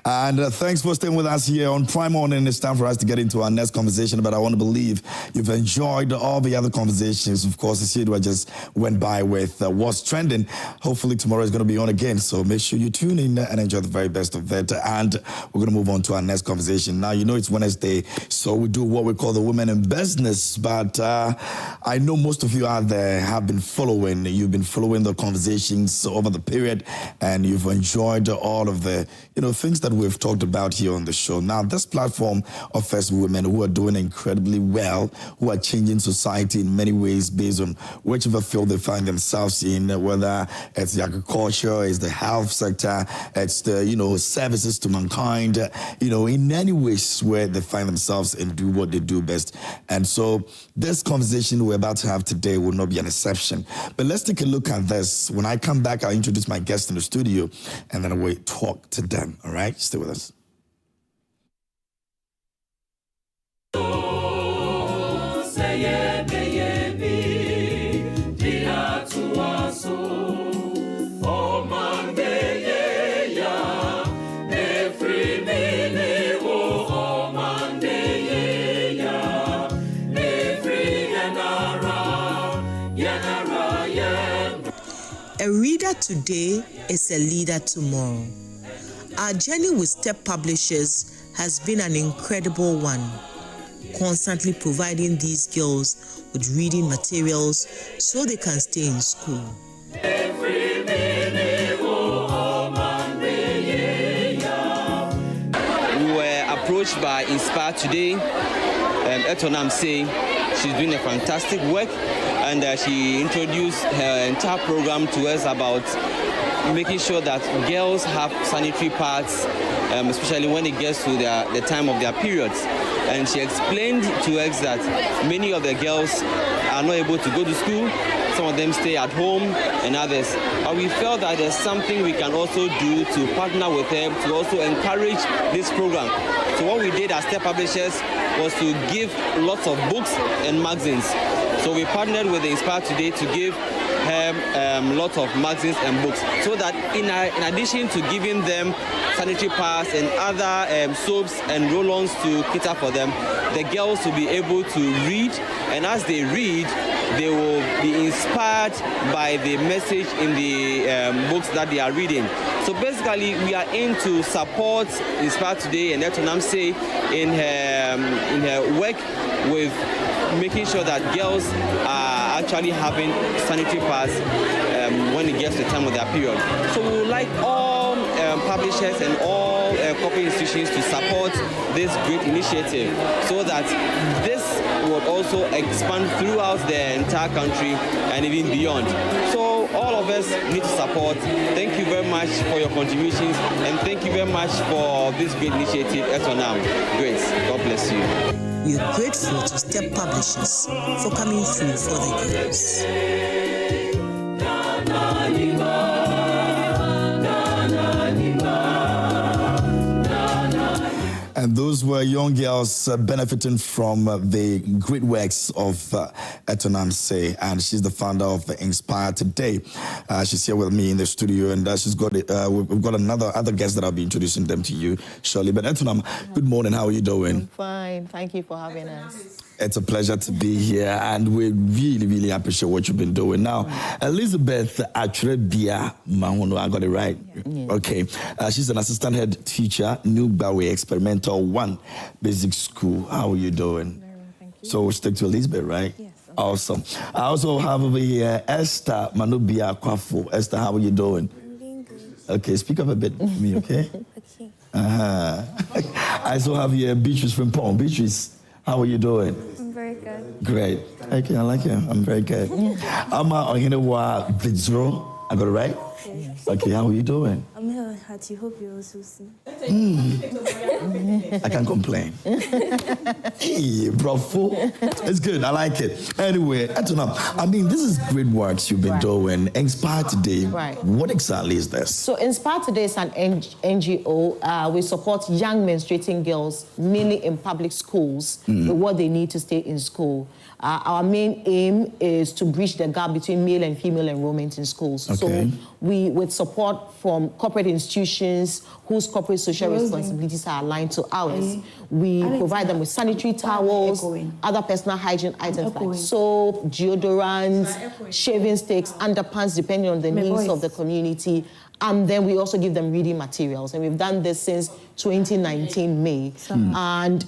And thanks for staying with us here on Prime Morning. It's time for us to get into our next conversation, but I want to believe you've enjoyed all the other conversations. Of course, this year I just went by with what's trending. Hopefully tomorrow is going to be on again, so make sure you tune in and enjoy the very best of it. And we're going to move on to our next conversation. Now, you know it's Wednesday, so we do what we call the Women in Business, but I know most of you out there have been following. You've been following the conversations over the period, and you've enjoyed all of the things that we've talked about here on the show. Now, this platform offers women who are doing incredibly well, who are changing society in many ways based on whichever field they find themselves in, whether it's the agriculture, it's the health sector, it's the, services to mankind, in any ways where they find themselves and do what they do best. And so this conversation we're about to have today will not be an exception. But let's take a look at this. When I come back, I'll introduce my guest in the studio, and then we'll talk to them. All right? Stay with us. A reader today is a leader tomorrow. Our journey with Step Publishers has been an incredible one, constantly providing these girls with reading materials so they can stay in school. We were approached by Inspire Today. Etonam say she's doing a fantastic work, and she introduced her entire program to us about making sure that girls have sanitary pads, especially when it gets to the time of their periods. And she explained to us that many of the girls are not able to go to school. Some of them stay at home and others. But we felt that there's something we can also do to partner with them to also encourage this program. So what we did as Step Publishers was to give lots of books and magazines. So we partnered with the Inspire Today to give her lots of magazines and books, so that in addition to giving them sanitary pads and other soaps and roll-ons to cater for them, the girls will be able to read, and as they read, they will be inspired by the message in the books that they are reading. So basically, we are in to support Inspire Today and Etonam say in her work with making sure that girls are actually having sanitary pads when it gets to the time of their period. So we would like all publishers and all corporate institutions to support this great initiative so that this would also expand throughout the entire country and even beyond. So all of us need to support. Thank you very much for your contributions, and thank you very much for this great initiative. Etonam, Grace, God bless you. We are grateful to Step Publishers for coming through for the girls. And those were young girls benefiting from the great works of Etonam Say, and she's the founder of Inspire Today. She's here with me in the studio, and she's got we've got other guests that I'll be introducing them to you shortly. But Etonam, good morning. How are you doing? I'm fine. Thank you for having us. It's a pleasure to be here, and we really, really appreciate what you've been doing. Now, Elizabeth Atrebia Mahono, I got it right? Yes. Okay. She's an assistant head teacher, New Bawe Experimental 1 Basic School. How are you doing? Very well, thank you. So we'll stick to Elizabeth, right? Yes. Awesome. I also have over here Esther Manubia Kwafo. Esther, how are you doing? I'm doing good. Okay, speak up a bit for me, okay? Okay. I also have here Beatrice Frimpong. Beatrice, how are you doing? I'm very good. Great. Okay, I like you. I'm very good. Ama Ohinewa Vidzro. I got it right? Yes. Okay, how are you doing? I'm here at you. Hope you also see. I can't complain. Hey, bravo. It's good. I like it. Anyway, Etonam, I mean, this is great work you've been doing. Inspire Today. Right. What exactly is this? So Inspire Today is an NGO. We support young menstruating girls, mainly in public schools, with what they need to stay in school. Our main aim is to bridge the gap between male and female enrollment in schools. Okay. So with support from corporate institutions whose corporate social responsibilities are aligned to ours, we provide them with sanitary towels, other personal hygiene items like soap, deodorants, shaving sticks, underpants, depending on the needs of the community. And then we also give them reading materials. And we've done this since 2019 May. And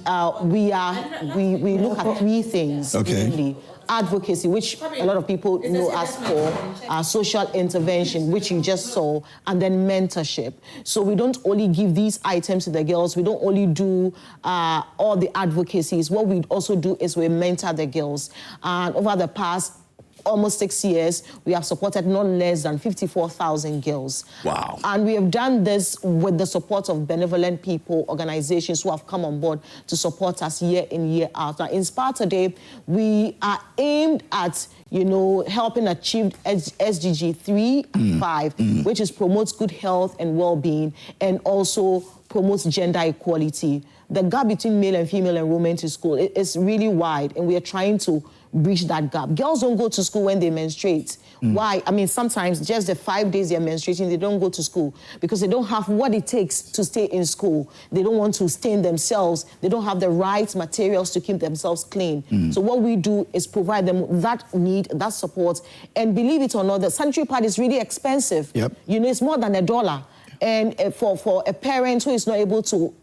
we look at three things mainly. Advocacy, which a lot of people know us for, social intervention, which you just saw, and then mentorship. So we don't only give these items to the girls, we don't only do all the advocacies. What we also do is we mentor the girls. And over the past almost 6 years, we have supported not less than 54,000 girls. Wow. And we have done this with the support of benevolent people, organizations who have come on board to support us year in, year out. Now, Inspire Today, we are aimed at, helping achieve SDG 3 and 5, which is promotes good health and well-being, and also promotes gender equality. The gap between male and female enrollment in school is really wide, and we are trying to bridge that gap. Girls don't go to school when they menstruate. Why? I mean, sometimes just the 5 days they're menstruating, they don't go to school because they don't have what it takes to stay in school. They don't want to stain themselves. They don't have the right materials to keep themselves clean. So what we do is provide them that need, that support. And believe it or not, the sanitary pad is really expensive. It's more than $1. And for a parent who is not able to,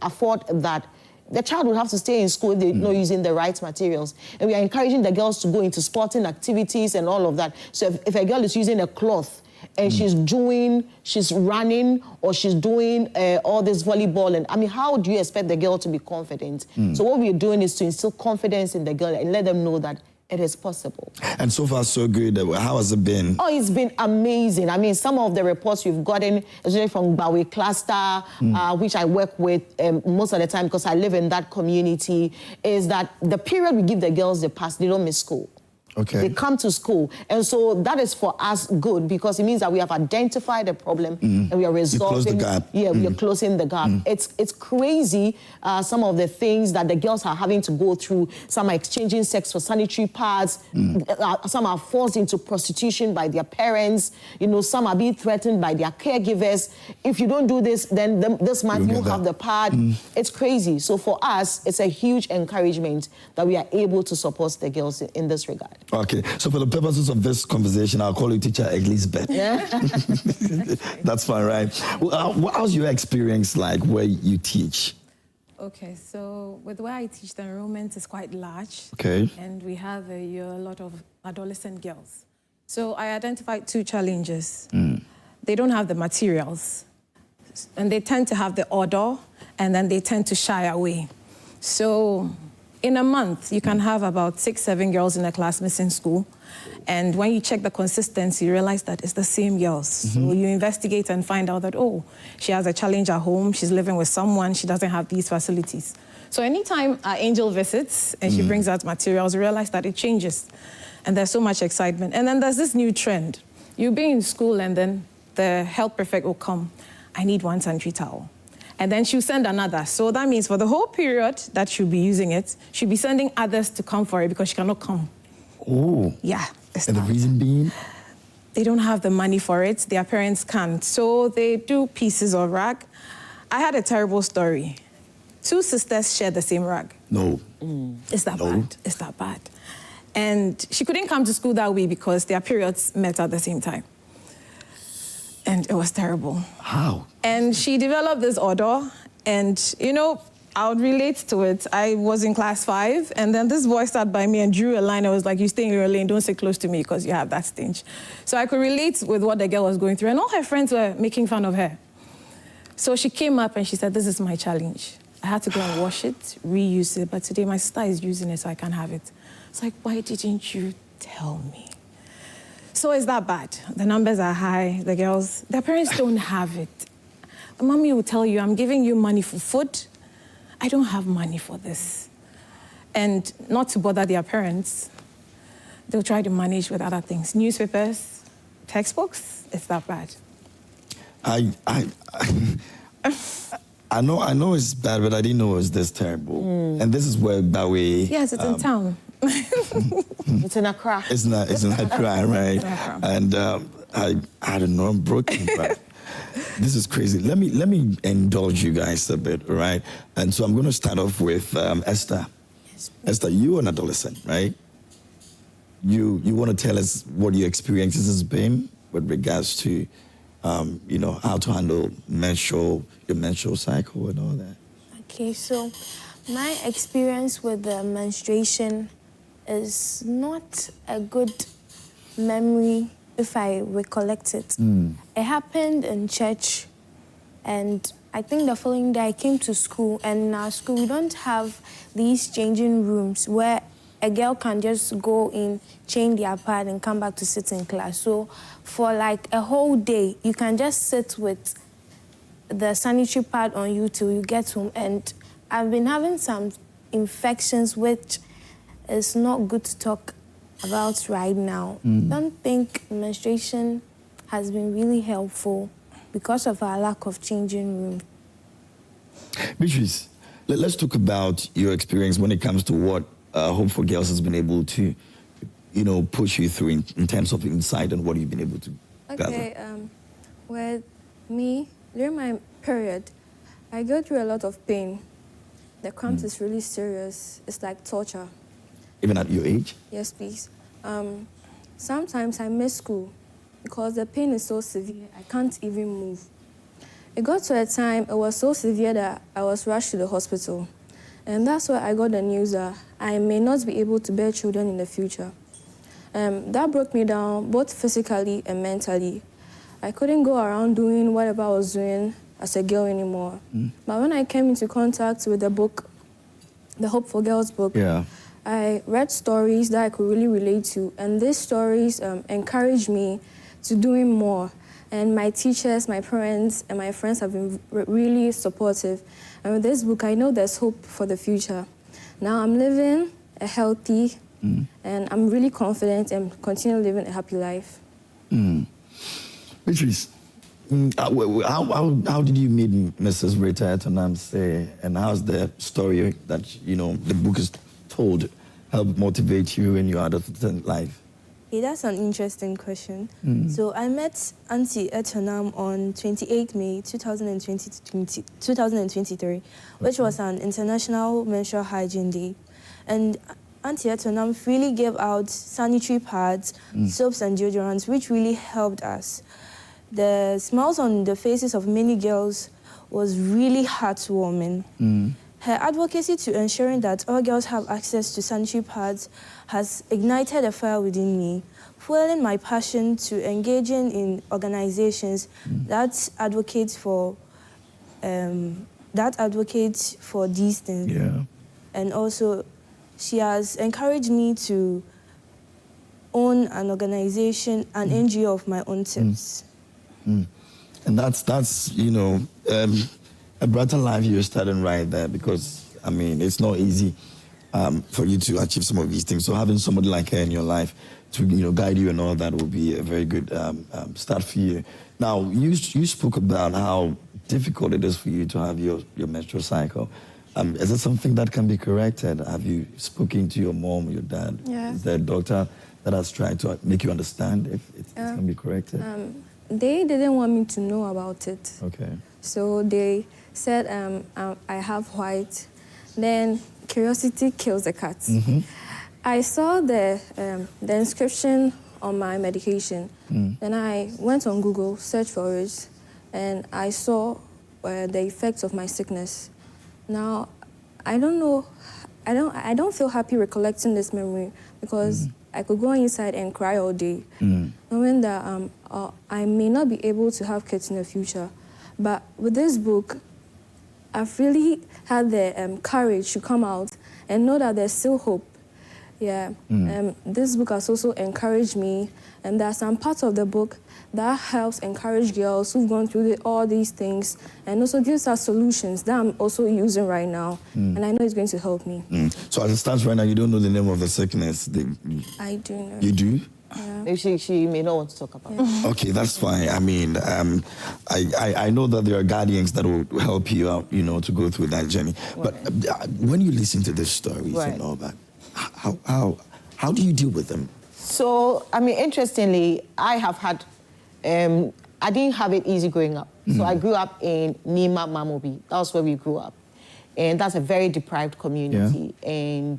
afford that, the child will have to stay in school if they're not using the right materials. And we are encouraging the girls to go into sporting activities and all of that. So if a girl is using a cloth and she's running or she's doing all this volleyball, and I mean, how do you expect the girl to be confident? So what we're doing is to instill confidence in the girl and let them know that it is possible. And so far, so good. How has it been? Oh, it's been amazing. I mean, some of the reports we've gotten, especially from Bawe Cluster, which I work with most of the time because I live in that community, is that the period we give the girls the pass, they don't miss school. Okay. They come to school. And so that is for us good because it means that we have identified a problem and we are resolving. You close the gap. Yeah, we are closing the gap. It's crazy, some of the things that the girls are having to go through. Some are exchanging sex for sanitary pads. Some are forced into prostitution by their parents. Some are being threatened by their caregivers. If you don't do this, then this month you have the pad. It's crazy. So for us, it's a huge encouragement that we are able to support the girls in this regard. Okay, so for the purposes of this conversation, I'll call you Teacher Elizabeth. Yeah. That's fine, right? Well, how's your experience like where you teach? Okay, so with where I teach, the enrollment is quite large. Okay. And we have a lot of adolescent girls. So I identified 2 challenges. They don't have the materials, and they tend to have the odor, and then they tend to shy away. So in a month, you can have about 6-7 girls in a class missing school. And when you check the consistency, you realize that it's the same girls. So you investigate and find out that, oh, she has a challenge at home, she's living with someone, she doesn't have these facilities. So anytime our angel visits and she brings out materials, you realize that it changes. And there's so much excitement. And then there's this new trend. You'll be in school and then the health prefect will come. I need 1 sanitary towel. And then she'll send another. So that means for the whole period that she'll be using it, she'll be sending others to come for it because she cannot come. Oh. Yeah. And the reason being? They don't have the money for it. Their parents can't. So they do pieces of rag. I had a terrible story. 2 sisters shared the same rag. No. It's that bad. It's that bad. And she couldn't come to school that way because their periods met at the same time. And it was terrible. How? And she developed this odor, and, I would relate to it. I was in class 5, and then this boy sat by me and drew a line. I was like, you stay in your lane, don't sit close to me because you have that stench. So I could relate with what the girl was going through, and all her friends were making fun of her. So she came up and she said, this is my challenge. I had to go and wash it, reuse it, but today my sister is using it, so I can't have it. It's like, why didn't you tell me? So it's that bad. The numbers are high. The girls, their parents don't have it. Mommy will tell you, I'm giving you money for food. I don't have money for this. And not to bother their parents, they'll try to manage with other things. Newspapers, textbooks, it's that bad. I know it's bad, but I didn't know it was this terrible. And this is where Bawe... Yes, it's in town. It's in Accra. It's in Accra, right? And I don't know, I'm broken, but this is crazy. Let me indulge you guys a bit, all right? And so I'm going to start off with Esther. Yes, Esther, you're an adolescent, right? You want to tell us what your experiences has been with regards to, how to handle your menstrual cycle and all that. Okay, so my experience with the menstruation is not a good memory if I recollect it. It happened in church, and I think the following day I came to school, and in our school we don't have these changing rooms where a girl can just go in, change their pad, and come back to sit in class. So for like a whole day, you can just sit with the sanitary pad on you till you get home. And I've been having some infections, which is not good to talk about right now. I don't think menstruation has been really helpful because of our lack of changing room. Beatrice, let's talk about your experience when it comes to what Hope for Girls has been able to, push you through in terms of insight and what you've been able to Okay, gather. with me, during my period, I go through a lot of pain. The cramps is really serious. It's like torture. Even at your age? Yes, please. Sometimes I miss school because the pain is so severe, I can't even move. It got to a time, it was so severe that I was rushed to the hospital. And that's where I got the news that I may not be able to bear children in the future. That broke me down, both physically and mentally. I couldn't go around doing whatever I was doing as a girl anymore. But when I came into contact with the book, the Hope for Girls book, I read stories that I could really relate to. And these stories encouraged me to doing more. And my teachers, my parents, and my friends have been really supportive. And with this book, I know there's hope for the future. Now I'm living a healthy, and I'm really confident and continue living a happy life. Beatrice, how did you meet Mrs. Rita Etonamse, and how's the story that, the book is told help motivate you in your adolescent life? Yeah, that's an interesting question. So I met Auntie Etonam on 28 May 2023, which was an International Menstrual Hygiene Day. And Auntie Etonam really gave out sanitary pads, soaps and deodorants, which really helped us. The smiles on the faces of many girls was really heartwarming. Her advocacy to ensuring that all girls have access to sanitary pads has ignited a fire within me, fueling my passion to engaging in organizations that advocate for these things. Yeah. And also, she has encouraged me to own an organization, an NGO of my own tips. And that's a brighter life you're starting right there, because, it's not easy for you to achieve some of these things. So having somebody like her in your life to, guide you and all that will be a very good start for you. Now, you spoke about how difficult it is for you to have your menstrual cycle. Is it something that can be corrected? Have you spoken to your mom, your dad? Yeah. Is there a doctor that has tried to make you understand if it can be corrected? They didn't want me to know about it. Okay. So they said I have white. Then curiosity kills the cat. I saw the inscription on my medication. Then I went on Google, searched for it, and I saw the effects of my sickness. Now, I don't know, I don't feel happy recollecting this memory because I could go inside and cry all day, knowing that I may not be able to have kids in the future. But with this book, I've really had the courage to come out and know that there's still hope. Yeah, this book has also encouraged me, and there are some parts of the book that helps encourage girls who've gone through all these things, and also gives us solutions that I'm also using right now, and I know it's going to help me. So as it stands right now, you don't know the name of the sickness? I do know. You do? Yeah. Maybe she may not want to talk about it. Okay, that's fine. I know that there are guardians that will help you out, to go through that journey. But when you listen to these stories and all that, how do you deal with them? So, interestingly, I have had I didn't have it easy growing up. So I grew up in Nima, Mamobi. That was where we grew up. And that's a very deprived community. Yeah.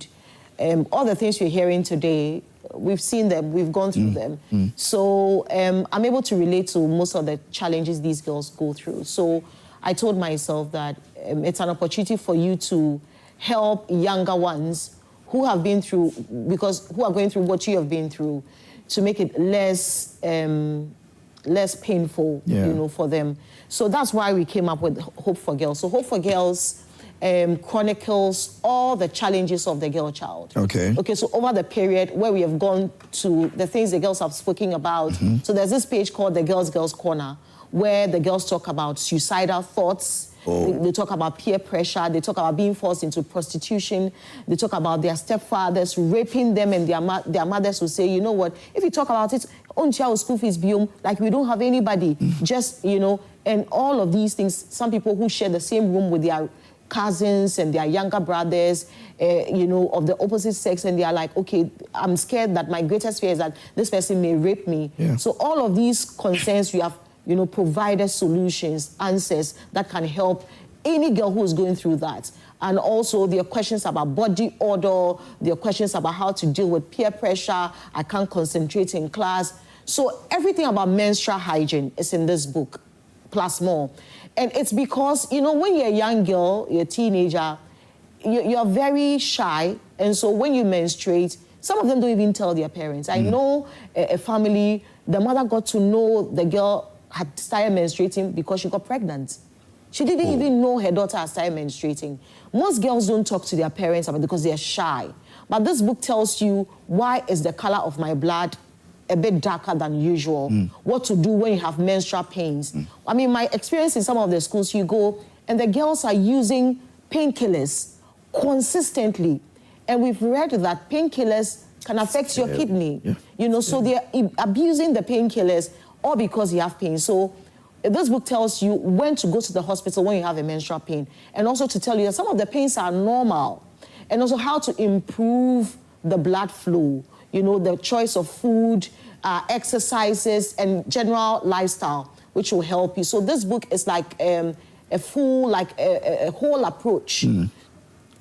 And all the things you're hearing today, we've seen them, we've gone through them. So I'm able to relate to most of the challenges these girls go through. So I told myself that it's an opportunity for you to help younger ones who have been through, who are going through what you have been through, to make it less painful, for them. So that's why we came up with Hope for Girls. So Hope for Girls chronicles all the challenges of the girl child. Okay, so over the period where we have gone to the things the girls have spoken about, so there's this page called the Girls Corner, where the girls talk about suicidal thoughts, they talk about peer pressure, they talk about being forced into prostitution, they talk about their stepfathers raping them, and their mothers will say, you know what, if you talk about it, on child school fees biome, like we don't have anybody, just, and all of these things. Some people who share the same room with their cousins and their younger brothers, of the opposite sex, and they are like, okay, I'm scared that my greatest fear is that this person may rape me. Yeah. So all of these concerns, you have, provided solutions, answers that can help any girl who is going through that. And also there are questions about body odor, there are questions about how to deal with peer pressure, I can't concentrate in class. So everything about menstrual hygiene is in this book, plus more. And it's because, when you're a young girl, you're a teenager, you're very shy. And so when you menstruate, some of them don't even tell their parents. I know a family, the mother got to know the girl had started menstruating because she got pregnant. She didn't even know her daughter had started menstruating. Most girls don't talk to their parents about it because they're shy. But this book tells you why is the color of my blood a bit darker than usual, what to do when you have menstrual pains. I mean, my experience in some of the schools, you go, and the girls are using painkillers consistently. And we've read that painkillers can affect your kidney. So they're abusing the painkillers all because you have pain. So this book tells you when to go to the hospital when you have a menstrual pain, and also to tell you that some of the pains are normal, and also how to improve the blood flow, the choice of food, exercises, and general lifestyle, which will help you. So this book is like a full, like a whole approach.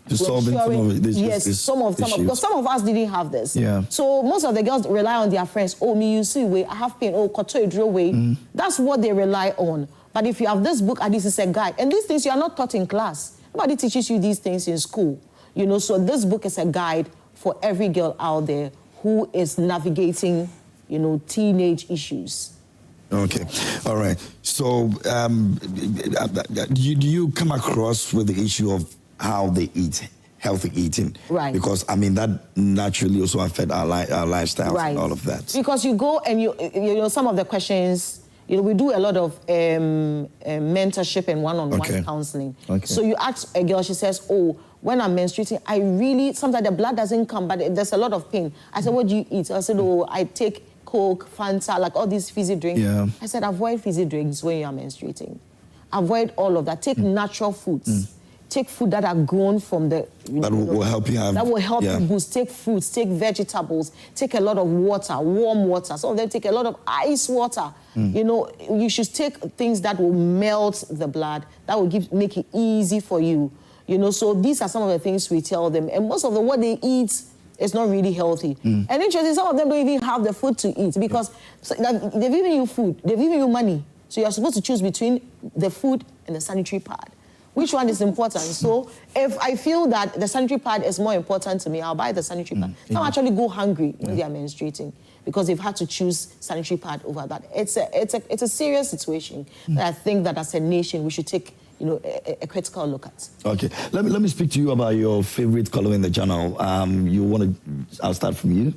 To solving some of these issues. Because some of us didn't have this. Yeah. So most of the girls rely on their friends. Oh, me, you see, way I have pain. Oh, koto way. That's what they rely on. But if you have this book, and this is a guide, and these things you are not taught in class. Nobody teaches you these things in school. So this book is a guide for every girl out there who is navigating, teenage issues. Okay, all right. So do you come across with the issue of how they eat, healthy eating? Right. Because, I mean, that naturally also affects our lifestyles and all of that. Because you go and some of the questions, we do a lot of mentorship and one-on-one counseling. Okay. So you ask a girl, she says, oh, when I'm menstruating, sometimes the blood doesn't come, but there's a lot of pain. I said, what do you eat? I said, oh, I take Coke, Fanta, like all these fizzy drinks. Yeah. I said, avoid fizzy drinks when you are menstruating. Avoid all of that. Take natural foods. Take food that are grown from the... That will help you have... That will help you boost. Take fruits, take vegetables, take a lot of water, warm water. Some of them take a lot of ice water. You should take things that will melt the blood, that will make it easy for you. So these are some of the things we tell them. And most of what they eat is not really healthy. And interestingly, some of them don't even have the food to eat because they've given you food, they've given you money. So you're supposed to choose between the food and the sanitary pad. Which one is important? So if I feel that the sanitary pad is more important to me, I'll buy the sanitary pad. Some actually go hungry when they are menstruating because they've had to choose sanitary pad over that. It's a serious situation that I think that as a nation we should take a critical look at. Okay, let me speak to you about your favorite column in the journal. I'll start from you.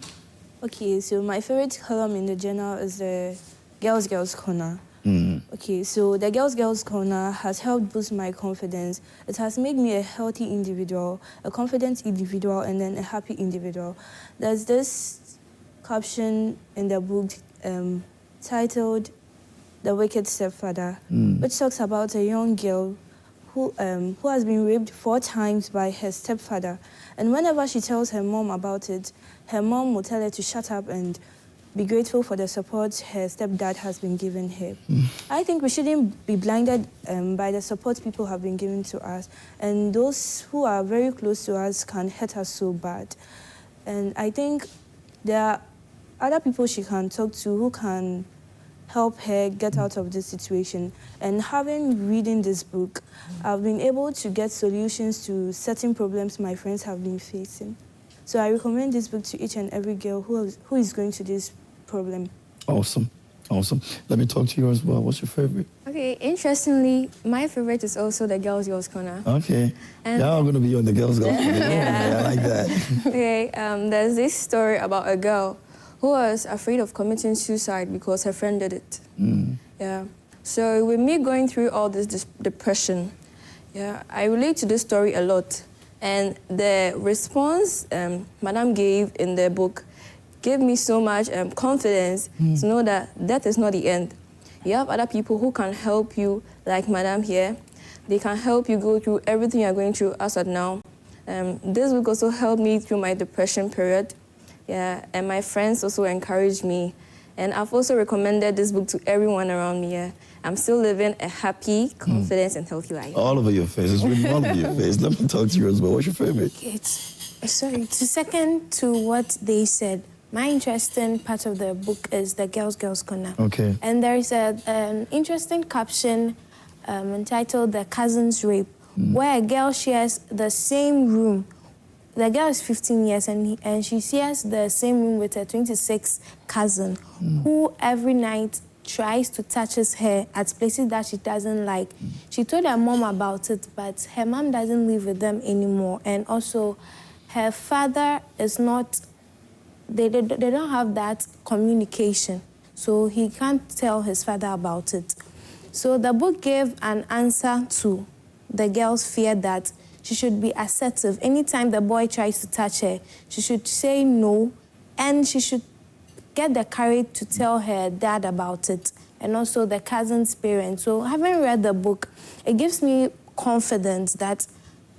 Okay, so my favorite column in the journal is the Girls Corner. Okay, so the Girls Corner has helped boost my confidence. It has made me a healthy individual, a confident individual, and then a happy individual. There's this caption in the book titled The Wicked Stepfather, which talks about a young girl who has been raped 4 times by her stepfather. And whenever she tells her mom about it, her mom will tell her to shut up and be grateful for the support her stepdad has been giving her. I think we shouldn't be blinded by the support people have been giving to us, and those who are very close to us can hurt us so bad. And I think there are other people she can talk to who can help her get out of this situation. And reading this book, I've been able to get solutions to certain problems my friends have been facing. So I recommend this book to each and every girl who is going through this problem. Awesome. Awesome. Let me talk to you as well. What's your favorite? Okay, interestingly, my favorite is also the Girls Corner. Okay. Y'all going to be on the Girls Corner. Yeah, I like that. Okay, there's this story about a girl who was afraid of committing suicide because her friend did it. Yeah. So with me going through all this depression, yeah, I relate to this story a lot. And the response Madame gave in the book gave me so much confidence to know that that is not the end. You have other people who can help you, like Madame here. They can help you go through everything you're going through as of now. This book also helped me through my depression period. Yeah, and my friends also encouraged me. And I've also recommended this book to everyone around me. Yeah. I'm still living a happy, confident, and healthy life. All over your face. It's really all over your face. Let me talk to you as well. What's your favorite? Sorry, to second to what they said, my interesting part of the book is the Girls Corner. Okay. And there is an interesting caption entitled The Cousin's Rape, where a girl shares the same room. The girl is 15 years and she shares the same room with her 26 cousin, who every night tries to touch his hair at places that she doesn't like. She told her mom about it, but her mom doesn't live with them anymore. And also, her father is not, they don't have that communication. So he can't tell his father about it. So the book gave an answer to the girl's fear that she should be assertive. Anytime the boy tries to touch her, she should say no, and she should get the courage to tell her dad about it, and also the cousin's parents. So having read the book, it gives me confidence that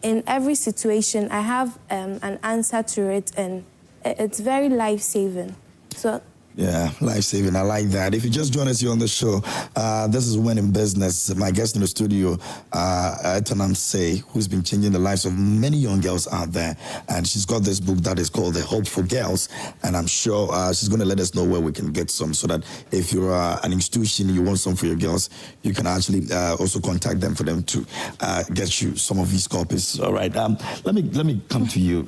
in every situation, I have an answer to it, and it's very life-saving. So. Yeah, life-saving. I like that. If you just join us here on the show, this is When in Business. My guest in the studio, Etonam Say, who's been changing the lives of many young girls out there. And she's got this book that is called The Hope for Girls. And I'm sure she's going to let us know where we can get some, so that if you're an institution, you want some for your girls, you can actually also contact them for them to get you some of these copies. All right. Let me come to you,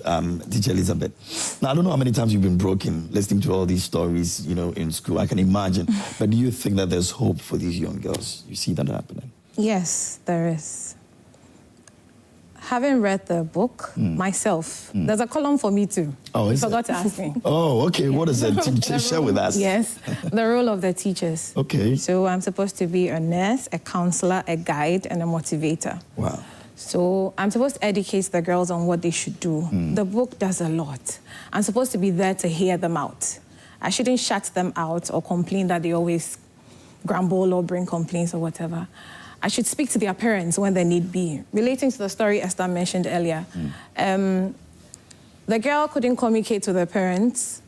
Teacher Elizabeth. Now, I don't know how many times you've been broken listening to all these stories, you know, in school. I can imagine. But do you think that there's hope for these young girls? You see that happening? Yes, there is. Having read the book myself, there's a column for me too. Oh, you forgot to ask me. Oh, okay. What is it? Share with us. Yes, the role of the teachers. Okay. So I'm supposed to be a nurse, a counselor, a guide, and a motivator. Wow. So I'm supposed to educate the girls on what they should do. The book does a lot. I'm supposed to be there to hear them out. I shouldn't shut them out or complain that they always grumble or bring complaints or whatever. I should speak to their parents when there need be. Relating to the story Esther mentioned earlier, the girl couldn't communicate with her parents,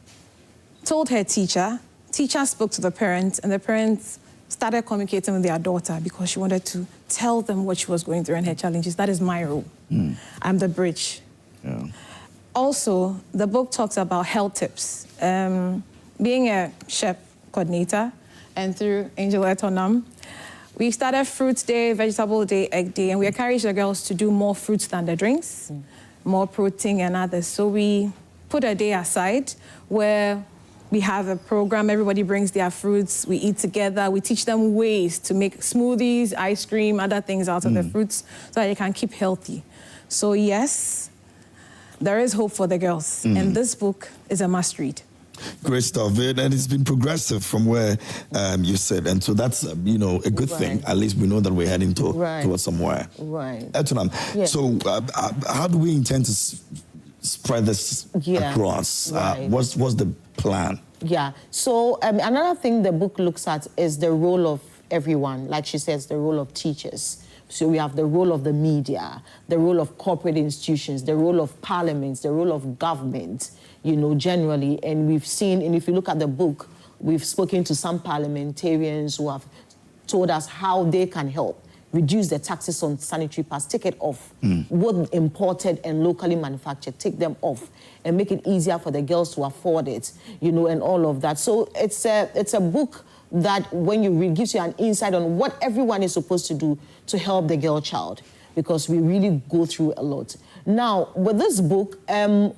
told her teacher spoke to the parents, and the parents started communicating with their daughter because she wanted to tell them what she was going through and her challenges. That is my role. I'm the bridge. Yeah. Also, the book talks about health tips. Being a chef coordinator, and through Angel Etonam, we started fruit day, vegetable day, egg day, and we encouraged the girls to do more fruits than the drinks, more protein and others. So we put a day aside where we have a program, everybody brings their fruits, we eat together, we teach them ways to make smoothies, ice cream, other things out of the fruits so that they can keep healthy. So yes, there is hope for the girls, and this book is a must-read. Great stuff, and it's been progressive from where you said, and so that's a good thing. At least we know that we're heading towards somewhere. Right. Etonam, so how do we intend to spread this across? What's the plan? Yeah. So another thing the book looks at is the role of everyone. Like she says, the role of teachers. So we have the role of the media, the role of corporate institutions, the role of parliaments, the role of government, generally. And we've seen, and if you look at the book, We've spoken to some parliamentarians who have told us how they can help reduce the taxes on sanitary pads, take it off, both imported and locally manufactured, take them off, and make it easier for the girls to afford it, you know, and all of that. So it's a book that, when you read, gives you an insight on what everyone is supposed to do to help the girl child, because we really go through a lot. Now, with this book,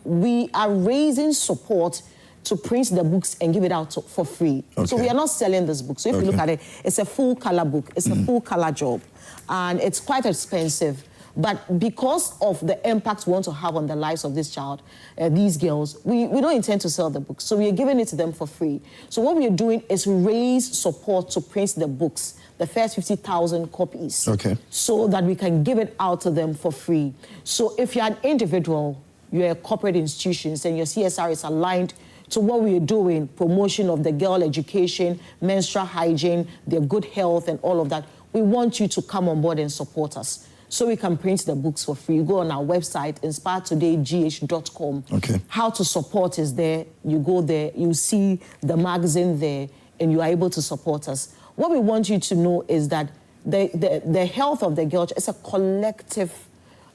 we are raising support to print the books and give it out for free. Okay. So we are not selling this book. So if you look at it, it's a full color book. It's a full color job. And it's quite expensive. But because of the impact we want to have on the lives of this child, these girls, we don't intend to sell the books. So we are giving it to them for free. So what we are doing is raise support to print the books, the first 50,000 copies. Okay. So that we can give it out to them for free. So if you're an individual, you're a corporate institution, and your CSR is aligned to what we are doing, promotion of the girl education, menstrual hygiene, their good health and all of that, we want you to come on board and support us so we can print the books for free. You go on our website, inspiretodaygh.com. Okay. How to support is there. You go there, you see the magazine there, and you are able to support us. What we want you to know is that the health of the girl is a collective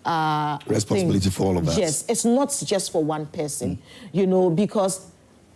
responsibility thing. For all of us. Yes, it's not just for one person, you know, because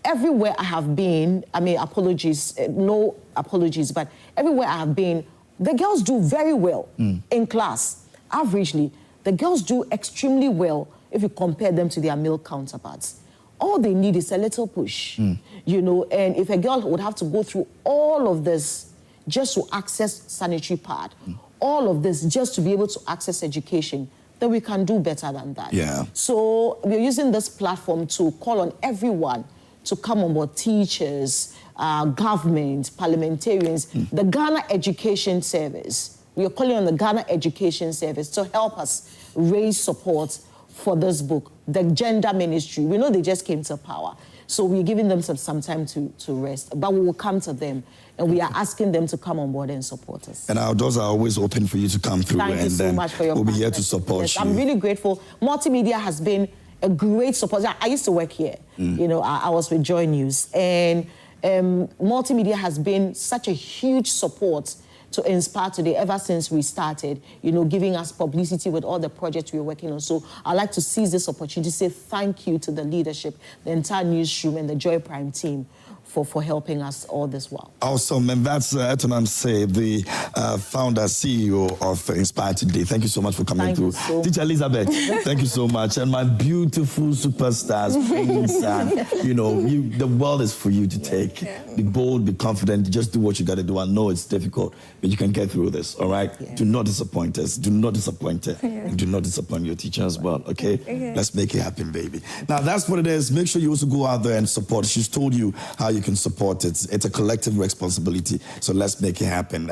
everywhere I have been, I mean, no apologies, but everywhere I have been, the girls do very well in class. Averagely, the girls do extremely well if you compare them to their male counterparts. All they need is a little push, you know, and if a girl would have to go through all of this just to access sanitary pad, all of this just to be able to access education, then we can do better than that. Yeah. So we're using this platform to call on everyone to come on board, teachers, government, parliamentarians, the Ghana Education Service. We are calling on the Ghana Education Service to help us raise support for this book. The Gender Ministry, we know they just came to power, so we're giving them some time to rest, but we will come to them, and we are asking them to come on board and support us. And our doors are always open for you to come through. Thank you so much for your partnership. We'll be here to support you. I'm really grateful. Multimedia has been a great support. I used to work here. You know, I was with Joy News, and Multimedia has been such a huge support to Inspire Today ever since we started, you know, giving us publicity with all the projects we're working on. So I'd like to seize this opportunity to say thank you to the leadership, the entire newsroom, and the Joy Prime team for helping us all this while. Awesome, and that's Etonam Say, the founder, CEO of Inspire Today. Thank you so much for coming through. So Teacher Elizabeth, thank you so much. And my beautiful superstars, friends, and, you know, the world is for you to take. Be bold, be confident, just do what you got to do. I know it's difficult, but you can get through this, all right? Do not disappoint us. Do not disappoint her. And do not disappoint your teacher as well, okay? Let's make it happen, baby. Now, that's what it is. Make sure you also go out there and support. She's told you how you can support it. It's a collective responsibility, so let's make it happen.